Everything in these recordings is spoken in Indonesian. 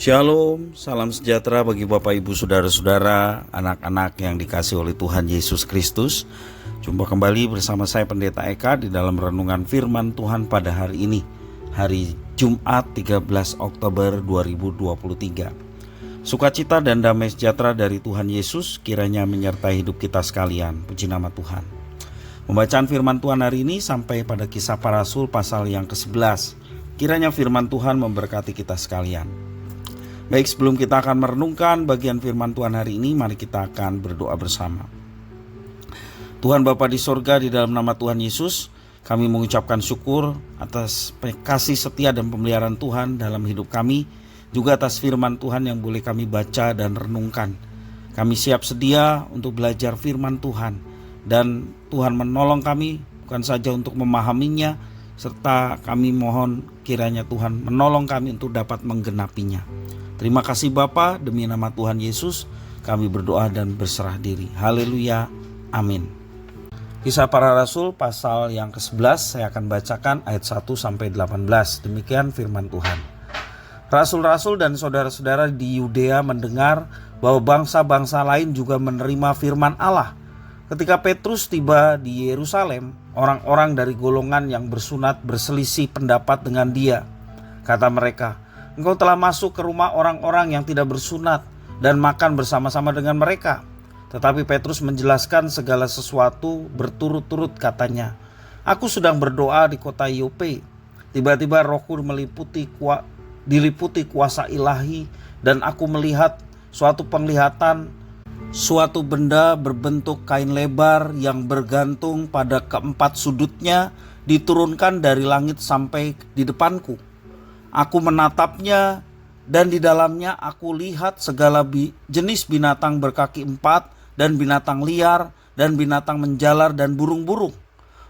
Shalom, salam sejahtera bagi Bapak Ibu Saudara-saudara, anak-anak yang dikasihi oleh Tuhan Yesus Kristus. Jumpa kembali bersama saya Pendeta Eka di dalam renungan firman Tuhan pada hari ini, hari Jumat 13 Oktober 2023. Sukacita dan damai sejahtera dari Tuhan Yesus kiranya menyertai hidup kita sekalian. Puji nama Tuhan. Pembacaan firman Tuhan hari ini sampai pada Kisah Para Rasul pasal yang ke-11. Kiranya firman Tuhan memberkati kita sekalian. Baik, sebelum kita akan merenungkan bagian firman Tuhan hari ini, mari kita akan berdoa bersama. Tuhan Bapa di sorga, di dalam nama Tuhan Yesus, kami mengucapkan syukur atas kasih setia dan pemeliharaan Tuhan dalam hidup kami, juga atas firman Tuhan yang boleh kami baca dan renungkan. Kami siap sedia untuk belajar firman Tuhan, dan Tuhan menolong kami bukan saja untuk memahaminya, serta kami mohon kiranya Tuhan menolong kami untuk dapat menggenapinya. Terima kasih Bapa, demi nama Tuhan Yesus kami berdoa dan berserah diri. Haleluya, amin. Kisah Para Rasul pasal yang ke-11, saya akan bacakan ayat 1-18. Demikian firman Tuhan. Rasul-rasul dan saudara-saudara di Yudea mendengar bahwa bangsa-bangsa lain juga menerima firman Allah. Ketika Petrus tiba di Yerusalem, orang-orang dari golongan yang bersunat berselisih pendapat dengan dia. Kata mereka, "Engkau telah masuk ke rumah orang-orang yang tidak bersunat dan makan bersama-sama dengan mereka." Tetapi Petrus menjelaskan segala sesuatu berturut-turut katanya, "Aku sedang berdoa di kota Yope. Tiba-tiba rohku diliputi kuasa ilahi dan aku melihat suatu penglihatan, suatu benda berbentuk kain lebar yang bergantung pada keempat sudutnya diturunkan dari langit sampai di depanku. Aku menatapnya dan di dalamnya aku lihat segala jenis binatang berkaki empat dan binatang liar dan binatang menjalar dan burung-burung.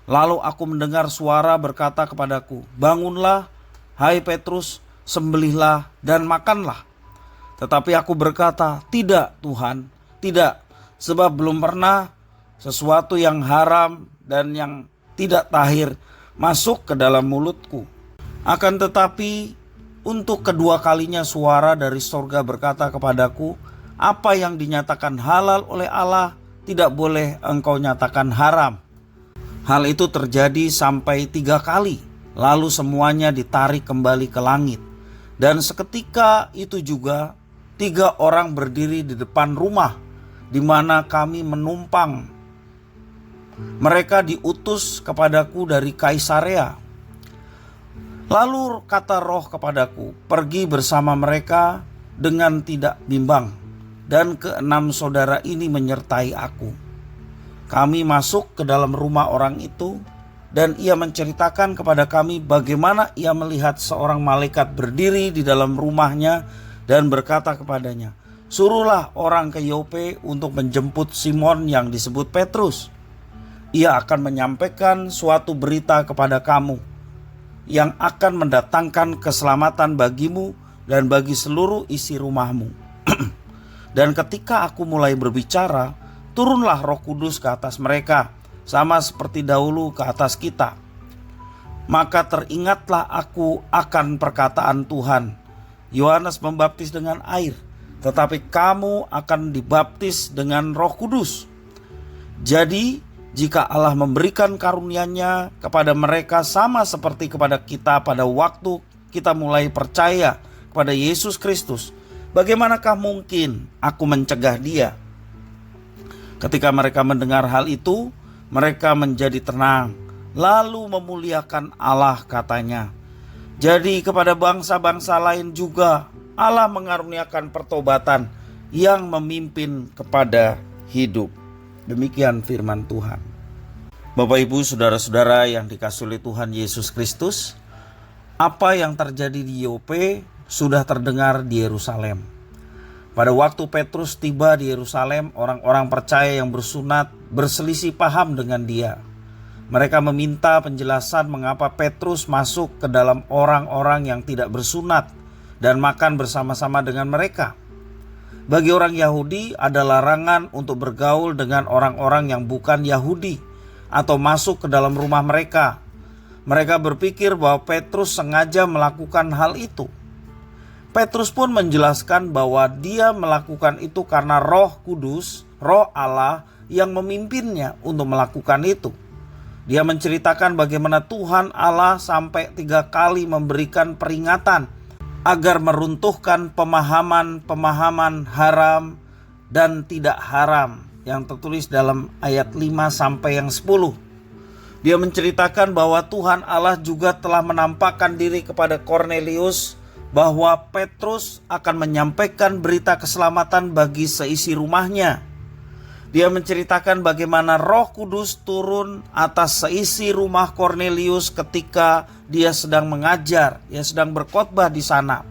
Lalu aku mendengar suara berkata kepadaku, 'Bangunlah, hai Petrus, sembelihlah dan makanlah.' Tetapi aku berkata, 'Tidak Tuhan, tidak, sebab belum pernah sesuatu yang haram dan yang tidak tahir masuk ke dalam mulutku.' Akan tetapi untuk kedua kalinya suara dari sorga berkata kepadaku, 'Apa yang dinyatakan halal oleh Allah tidak boleh engkau nyatakan haram.' Hal itu terjadi sampai 3 kali, lalu semuanya ditarik kembali ke langit. Dan seketika itu juga 3 orang berdiri di depan rumah di mana kami menumpang. Mereka diutus kepadaku dari Kaisarea. Lalu kata roh kepadaku, 'Pergi bersama mereka dengan tidak bimbang.' Dan 6 saudara ini menyertai aku. Kami masuk ke dalam rumah orang itu, dan ia menceritakan kepada kami bagaimana ia melihat seorang malaikat berdiri di dalam rumahnya dan berkata kepadanya, 'Suruhlah orang ke Yope untuk menjemput Simon yang disebut Petrus. Ia akan menyampaikan suatu berita kepada kamu yang akan mendatangkan keselamatan bagimu dan bagi seluruh isi rumahmu.' Dan ketika aku mulai berbicara, turunlah Roh Kudus ke atas mereka, sama seperti dahulu ke atas kita. Maka teringatlah aku akan perkataan Tuhan, 'Yohanes membaptis dengan air, tetapi kamu akan dibaptis dengan Roh Kudus.' Jadi jika Allah memberikan karunia-Nya kepada mereka sama seperti kepada kita pada waktu kita mulai percaya kepada Yesus Kristus, bagaimanakah mungkin aku mencegah dia?" Ketika mereka mendengar hal itu, mereka menjadi tenang, lalu memuliakan Allah katanya. Jadi kepada bangsa-bangsa lain juga Allah mengaruniakan pertobatan yang memimpin kepada hidup. Demikian firman Tuhan. Bapak Ibu saudara-saudara yang dikasihi oleh Tuhan Yesus Kristus, apa yang terjadi di Yope sudah terdengar di Yerusalem. Pada waktu Petrus tiba di Yerusalem, orang-orang percaya yang bersunat berselisih paham dengan dia. Mereka meminta penjelasan mengapa Petrus masuk ke dalam orang-orang yang tidak bersunat dan makan bersama-sama dengan mereka. Bagi orang Yahudi ada larangan untuk bergaul dengan orang-orang yang bukan Yahudi atau masuk ke dalam rumah mereka. Mereka berpikir bahwa Petrus sengaja melakukan hal itu. Petrus pun menjelaskan bahwa dia melakukan itu karena Roh Kudus, Roh Allah yang memimpinnya untuk melakukan itu. Dia menceritakan bagaimana Tuhan Allah sampai 3 kali memberikan peringatan agar meruntuhkan pemahaman-pemahaman haram dan tidak haram yang tertulis dalam ayat 5 sampai yang 10. Dia menceritakan bahwa Tuhan Allah juga telah menampakkan diri kepada Kornelius bahwa Petrus akan menyampaikan berita keselamatan bagi seisi rumahnya. Dia menceritakan bagaimana Roh Kudus turun atas seisi rumah Kornelius ketika dia sedang mengajar, dia sedang berkhotbah di sana.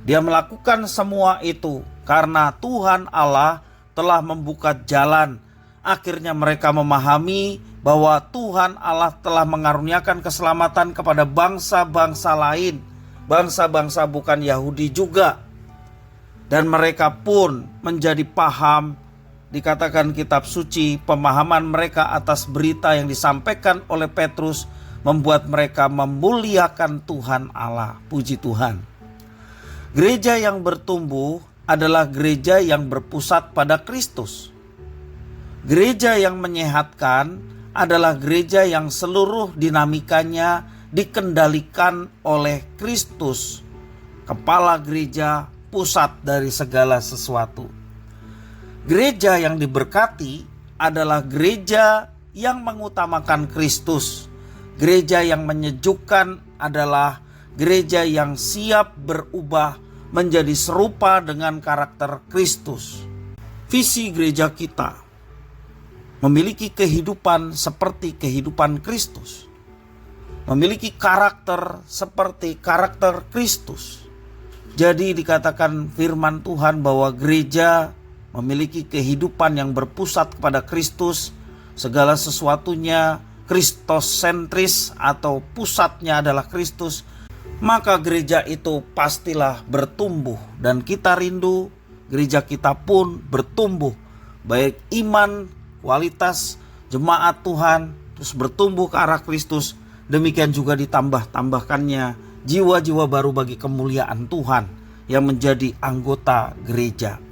Dia melakukan semua itu karena Tuhan Allah telah membuka jalan. Akhirnya mereka memahami bahwa Tuhan Allah telah mengaruniakan keselamatan kepada bangsa-bangsa lain, bangsa-bangsa bukan Yahudi juga. Dan mereka pun menjadi paham, dikatakan kitab suci, pemahaman mereka atas berita yang disampaikan oleh Petrus membuat mereka memuliakan Tuhan Allah. Puji Tuhan. Gereja yang bertumbuh adalah gereja yang berpusat pada Kristus. Gereja yang menyehatkan adalah gereja yang seluruh dinamikanya dikendalikan oleh Kristus, kepala gereja, pusat dari segala sesuatu. Gereja yang diberkati adalah gereja yang mengutamakan Kristus. Gereja yang menyejukkan adalah gereja yang siap berubah menjadi serupa dengan karakter Kristus. Visi gereja kita memiliki kehidupan seperti kehidupan Kristus, memiliki karakter seperti karakter Kristus. Jadi dikatakan firman Tuhan bahwa gereja memiliki kehidupan yang berpusat kepada Kristus, segala sesuatunya Kristosentris atau pusatnya adalah Kristus, maka gereja itu pastilah bertumbuh. Dan kita rindu gereja kita pun bertumbuh, baik iman, kualitas jemaat Tuhan terus bertumbuh ke arah Kristus. Demikian juga ditambahkannya jiwa-jiwa baru bagi kemuliaan Tuhan yang menjadi anggota gereja.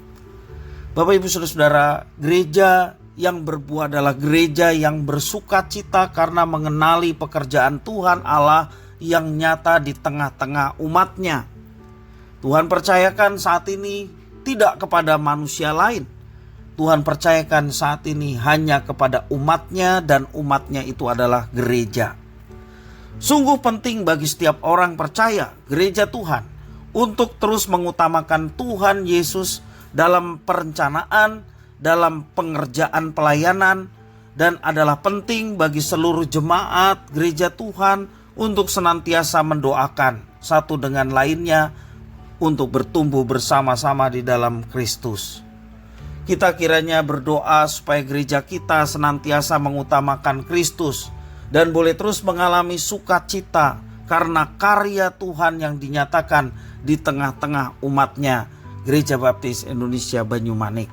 Bapak Ibu Saudara-saudara, gereja yang berbuah adalah gereja yang bersuka cita karena mengenali pekerjaan Tuhan Allah yang nyata di tengah-tengah umatnya. Tuhan percayakan saat ini tidak kepada manusia lain. Tuhan percayakan saat ini hanya kepada umatnya, dan umatnya itu adalah gereja. Sungguh penting bagi setiap orang percaya gereja Tuhan untuk terus mengutamakan Tuhan Yesus dalam perencanaan, dalam pengerjaan pelayanan, dan adalah penting bagi seluruh jemaat gereja Tuhan untuk senantiasa mendoakan satu dengan lainnya untuk bertumbuh bersama-sama di dalam Kristus. Kita kiranya berdoa supaya gereja kita senantiasa mengutamakan Kristus dan boleh terus mengalami sukacita karena karya Tuhan yang dinyatakan di tengah-tengah umatnya, Gereja Baptis Indonesia Banyumanik.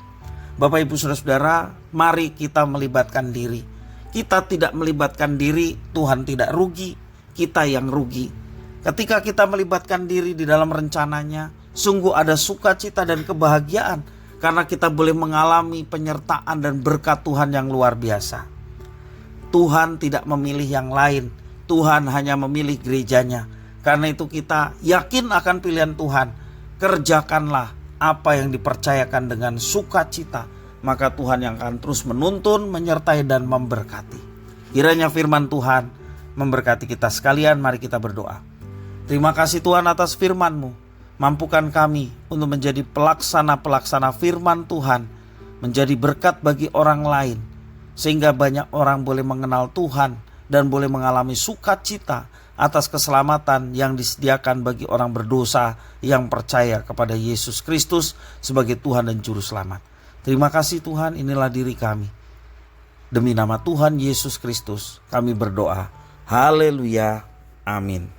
Bapak Ibu Saudara-saudara, mari kita melibatkan diri. Kita tidak melibatkan diri, Tuhan tidak rugi, kita yang rugi. Ketika kita melibatkan diri di dalam rencananya, sungguh ada sukacita dan kebahagiaan karena kita boleh mengalami penyertaan dan berkat Tuhan yang luar biasa. Tuhan tidak memilih yang lain, Tuhan hanya memilih gerejanya. Karena itu kita yakin akan pilihan Tuhan. Kerjakanlah apa yang dipercayakan dengan sukacita, maka Tuhan yang akan terus menuntun, menyertai dan memberkati. Kiranya firman Tuhan memberkati kita sekalian. Mari kita berdoa. Terima kasih Tuhan atas firman-Mu. Mampukan kami untuk menjadi pelaksana-pelaksana firman Tuhan, menjadi berkat bagi orang lain, sehingga banyak orang boleh mengenal Tuhan dan boleh mengalami sukacita atas keselamatan yang disediakan bagi orang berdosa yang percaya kepada Yesus Kristus sebagai Tuhan dan Juru Selamat. Terima kasih Tuhan, inilah diri kami. Demi nama Tuhan Yesus Kristus kami berdoa. Haleluya. Amin.